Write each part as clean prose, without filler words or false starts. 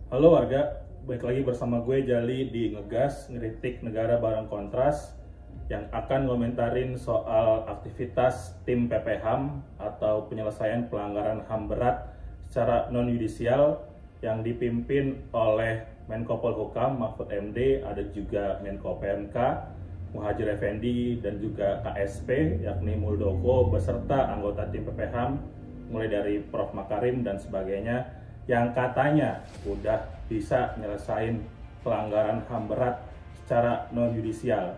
Halo warga, balik lagi bersama gue Jali di Ngegas, ngeritik negara bareng Kontras yang akan komentarin soal aktivitas tim PPHAM atau penyelesaian pelanggaran HAM berat secara non-yudisial yang dipimpin oleh Menko Polhukam Mahfud MD, ada juga Menko PMK Muhadjir Effendi dan juga KSP yakni Muldoko beserta anggota tim PPHAM mulai dari Prof Makarim dan sebagainya yang katanya udah bisa nyelesain pelanggaran HAM berat secara non-yudisial.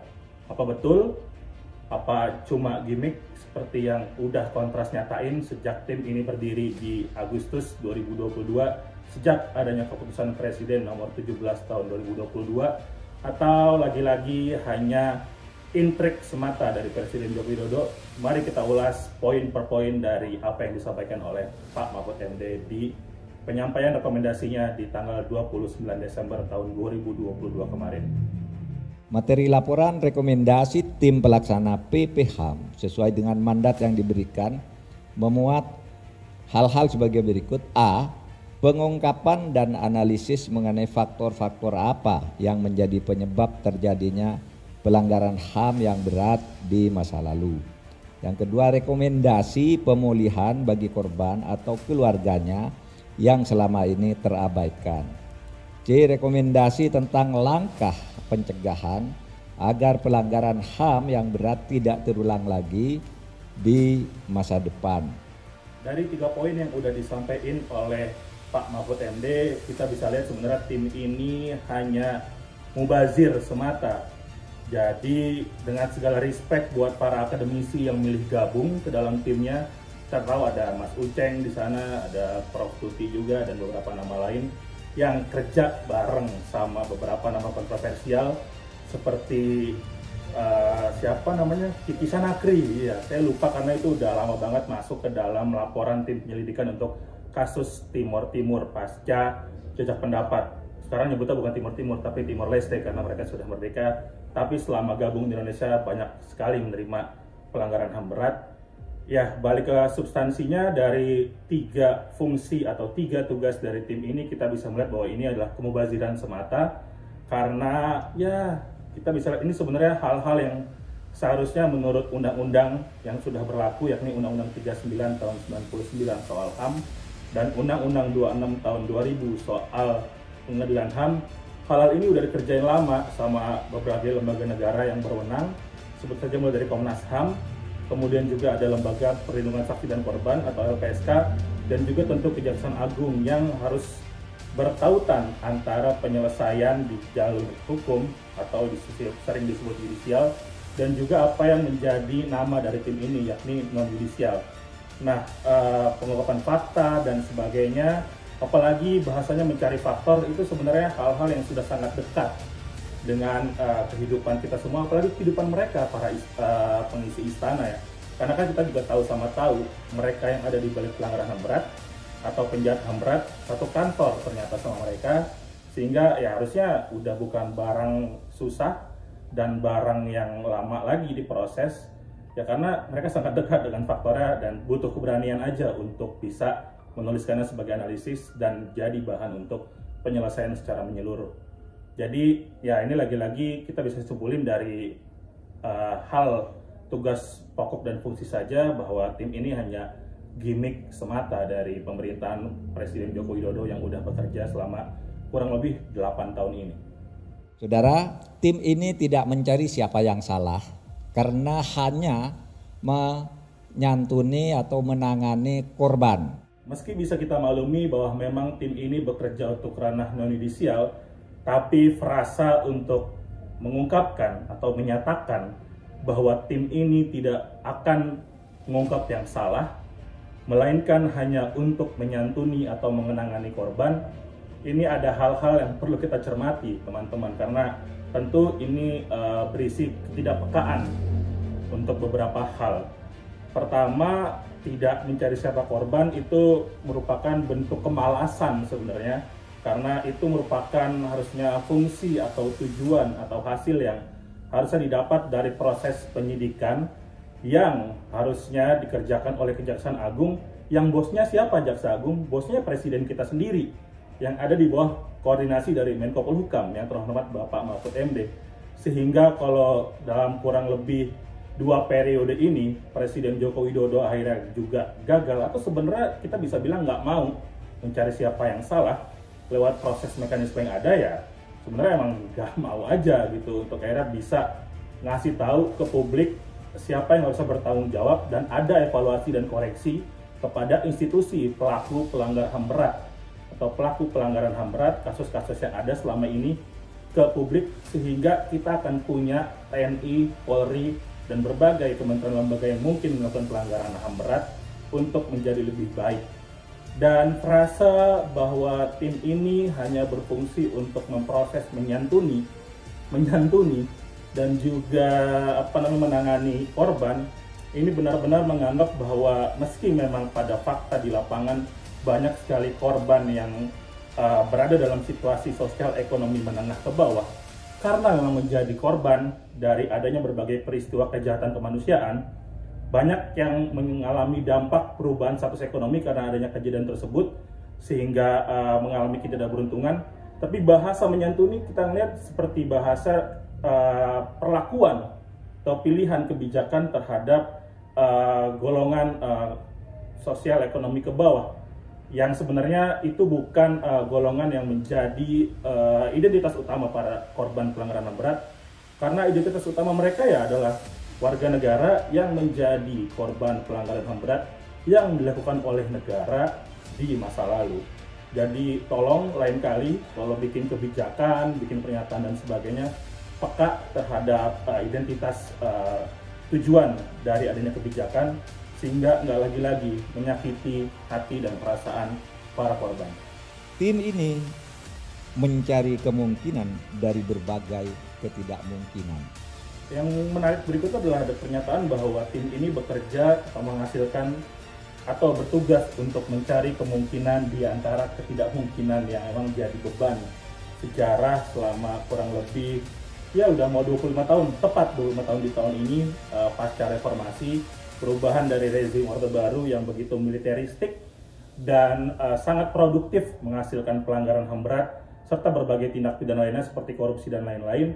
Apa betul? Apa cuma gimmick seperti yang udah Kontras nyatain sejak tim ini berdiri di Agustus 2022 sejak adanya keputusan Presiden nomor 17 tahun 2022, atau lagi-lagi hanya intrik semata dari Presiden Joko Widodo? Mari kita ulas poin per poin dari apa yang disampaikan oleh Pak Mahfud MD di penyampaian rekomendasinya di tanggal 29 Desember tahun 2022 kemarin. Materi laporan rekomendasi tim pelaksana PPHAM sesuai dengan mandat yang diberikan memuat hal-hal sebagai berikut. A. Pengungkapan dan analisis mengenai faktor-faktor apa yang menjadi penyebab terjadinya pelanggaran HAM yang berat di masa lalu. Yang kedua, rekomendasi pemulihan bagi korban atau keluarganya yang selama ini terabaikan. C. Rekomendasi tentang langkah pencegahan agar pelanggaran HAM yang berat tidak terulang lagi di masa depan. Dari 3 poin yang udah disampaikan oleh Pak Mahfud MD, kita bisa lihat sebenarnya tim ini hanya mubazir semata. Jadi dengan segala respect buat para akademisi yang milih gabung ke dalam timnya, kita tahu ada Mas Uceng di sana, ada Prof Tuti juga dan beberapa nama lain yang kerja bareng sama beberapa nama kontroversial seperti siapa namanya, Kiki Sanakri. Ya, saya lupa karena itu udah lama banget masuk ke dalam laporan tim penyelidikan untuk kasus Timor Timur pasca jejak pendapat. Sekarang nyebutnya bukan Timor Timur tapi Timor Leste karena mereka sudah merdeka. Tapi selama gabung di Indonesia banyak sekali menerima pelanggaran HAM berat. Ya, balik ke substansinya, dari 3 fungsi atau 3 tugas dari tim ini kita bisa melihat bahwa ini adalah kemubaziran semata, karena ya kita bisa lihat ini sebenarnya hal-hal yang seharusnya menurut undang-undang yang sudah berlaku, yakni Undang-Undang 39 tahun 99 soal HAM dan Undang-Undang 26 tahun 2000 soal pengadilan HAM. Hal-hal ini udah dikerjain lama sama beberapa lembaga negara yang berwenang, sebut saja mulai dari Komnas HAM, kemudian juga ada Lembaga Perlindungan Saksi dan Korban atau LPSK, dan juga tentu Kejaksaan Agung yang harus bertautan antara penyelesaian di jalur hukum atau sering disebut yudisial dan juga apa yang menjadi nama dari tim ini yakni non-yudisial. Nah, pengungkapan fakta dan sebagainya, apalagi bahasanya mencari faktor, itu sebenarnya hal-hal yang sudah sangat dekat dengan kehidupan kita semua, apalagi kehidupan mereka para pengisi istana ya. Karena kan kita juga tahu sama tahu mereka yang ada di balik pelanggaran HAM berat atau penjahat HAM berat satu kantor ternyata sama mereka, sehingga ya harusnya udah bukan barang susah dan barang yang lama lagi diproses ya, karena mereka sangat dekat dengan faktornya dan butuh keberanian aja untuk bisa menuliskannya sebagai analisis dan jadi bahan untuk penyelesaian secara menyeluruh. Jadi ya ini lagi-lagi kita bisa simpulin dari hal tugas pokok dan fungsi saja bahwa tim ini hanya gimmick semata dari pemerintahan Presiden Joko Widodo yang udah bekerja selama kurang lebih 8 tahun ini. Saudara, tim ini tidak mencari siapa yang salah karena hanya menyantuni atau menangani korban. Meski bisa kita maklumi bahwa memang tim ini bekerja untuk ranah non-yudisial, tapi frasa untuk mengungkapkan atau menyatakan bahwa tim ini tidak akan mengungkap yang salah, melainkan hanya untuk menyantuni atau mengenangani korban, ini ada hal-hal yang perlu kita cermati teman-teman, karena tentu ini berisi ketidakpekaan untuk beberapa hal. Pertama, tidak mencari siapa korban itu merupakan bentuk kemalasan sebenarnya, karena itu merupakan harusnya fungsi atau tujuan atau hasil yang harusnya didapat dari proses penyidikan yang harusnya dikerjakan oleh Kejaksaan Agung, yang bosnya siapa? Jaksa Agung, bosnya presiden kita sendiri. yang ada di bawah koordinasi dari Menko Polhukam yang terhormat Bapak Mahfud MD. Sehingga kalau dalam kurang lebih 2 periode ini Presiden Joko Widodo akhirnya juga gagal, atau sebenarnya kita bisa bilang nggak mau mencari siapa yang salah lewat proses mekanisme yang ada, ya sebenarnya emang nggak mau aja gitu untuk akhirnya bisa ngasih tahu ke publik siapa yang harus bertanggung jawab dan ada evaluasi dan koreksi kepada institusi pelaku pelanggaran HAM berat atau pelaku pelanggaran HAM berat, kasus-kasus yang ada selama ini ke publik, sehingga kita akan punya TNI, Polri, dan berbagai kementerian lembaga yang mungkin melakukan pelanggaran HAM berat untuk menjadi lebih baik. Dan terasa bahwa tim ini hanya berfungsi untuk memproses, menyantuni, dan juga menangani korban. Ini benar-benar menganggap bahwa meski memang pada fakta di lapangan banyak sekali korban yang berada dalam situasi sosial ekonomi menengah ke bawah, karena memang menjadi korban dari adanya berbagai peristiwa kejahatan kemanusiaan, banyak yang mengalami dampak perubahan status ekonomi karena adanya kejadian tersebut, sehingga mengalami ketidakberuntungan. Tapi bahasa menyantuni kita lihat seperti bahasa perlakuan atau pilihan kebijakan terhadap golongan sosial ekonomi ke bawah, yang sebenarnya itu bukan golongan yang menjadi identitas utama para korban pelanggaran HAM berat, karena identitas utama mereka ya adalah warga negara yang menjadi korban pelanggaran HAM berat yang dilakukan oleh negara di masa lalu. Jadi tolong lain kali kalau bikin kebijakan, bikin pernyataan dan sebagainya, peka terhadap identitas tujuan dari adanya kebijakan, sehingga nggak lagi-lagi menyakiti hati dan perasaan para korban. Tim ini mencari kemungkinan dari berbagai ketidakmungkinan. Yang menarik berikutnya adalah ada pernyataan bahwa tim ini bekerja atau menghasilkan atau bertugas untuk mencari kemungkinan di antara ketidakmungkinan yang memang jadi beban sejarah selama kurang lebih ya udah mau 25 tahun, tepat 25 tahun di tahun ini pasca reformasi, perubahan dari rezim Orde Baru yang begitu militeristik dan sangat produktif menghasilkan pelanggaran HAM berat serta berbagai tindak pidana lainnya seperti korupsi dan lain-lain.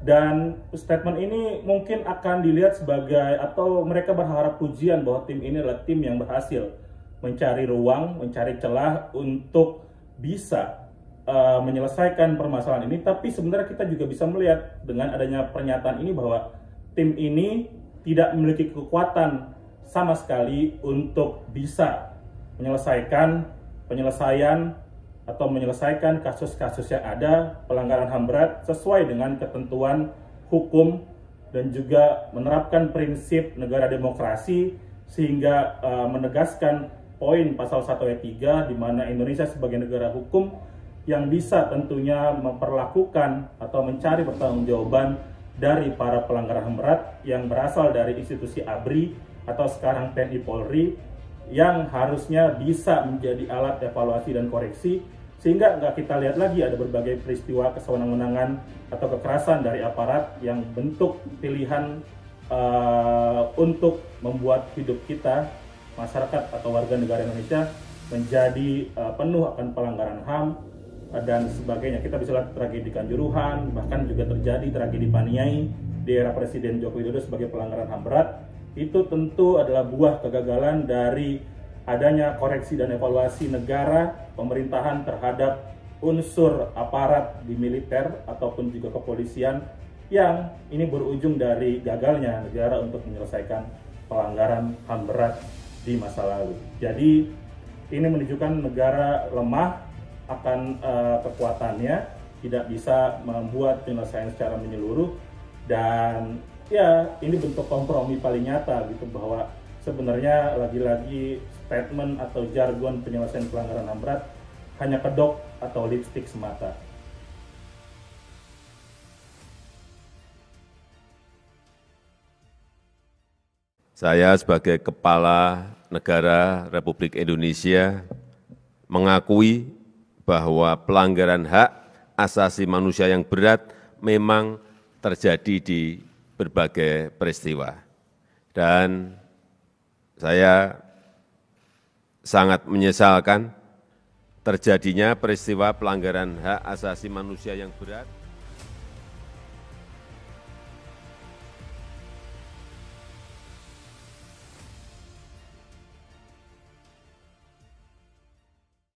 Dan statement ini mungkin akan dilihat sebagai, atau mereka berharap pujian bahwa tim ini adalah tim yang berhasil mencari ruang, mencari celah untuk bisa menyelesaikan permasalahan ini. Tapi sebenarnya kita juga bisa melihat dengan adanya pernyataan ini bahwa tim ini tidak memiliki kekuatan sama sekali untuk bisa menyelesaikan kasus-kasus yang ada pelanggaran HAM berat sesuai dengan ketentuan hukum dan juga menerapkan prinsip negara demokrasi, sehingga menegaskan poin pasal 1 ayat 3 di mana Indonesia sebagai negara hukum yang bisa tentunya memperlakukan atau mencari pertanggungjawaban dari para pelanggaran HAM berat yang berasal dari institusi ABRI atau sekarang TNI Polri, yang harusnya bisa menjadi alat evaluasi dan koreksi, sehingga nggak kita lihat lagi ada berbagai peristiwa kesewenang-wenangan atau kekerasan dari aparat yang bentuk pilihan untuk membuat hidup kita, masyarakat atau warga negara Indonesia, menjadi penuh akan pelanggaran HAM dan sebagainya. Kita bisa lihat tragedi Kanjuruhan, bahkan juga terjadi tragedi Paniai di era Presiden Joko Widodo sebagai pelanggaran HAM berat. Itu tentu adalah buah kegagalan dari adanya koreksi dan evaluasi negara, pemerintahan terhadap unsur aparat di militer ataupun juga kepolisian, yang ini berujung dari gagalnya negara untuk menyelesaikan pelanggaran HAM berat di masa lalu. Jadi ini menunjukkan negara lemah akan kekuatannya, tidak bisa membuat penyelesaian secara menyeluruh, dan ya ini bentuk kompromi paling nyata gitu, bahwa sebenarnya lagi-lagi statement atau jargon penyelesaian pelanggaran HAM berat hanya kedok atau lipstick semata. Saya sebagai Kepala Negara Republik Indonesia mengakui bahwa pelanggaran hak asasi manusia yang berat memang terjadi di berbagai peristiwa. Dan saya sangat menyesalkan terjadinya peristiwa pelanggaran hak asasi manusia yang berat.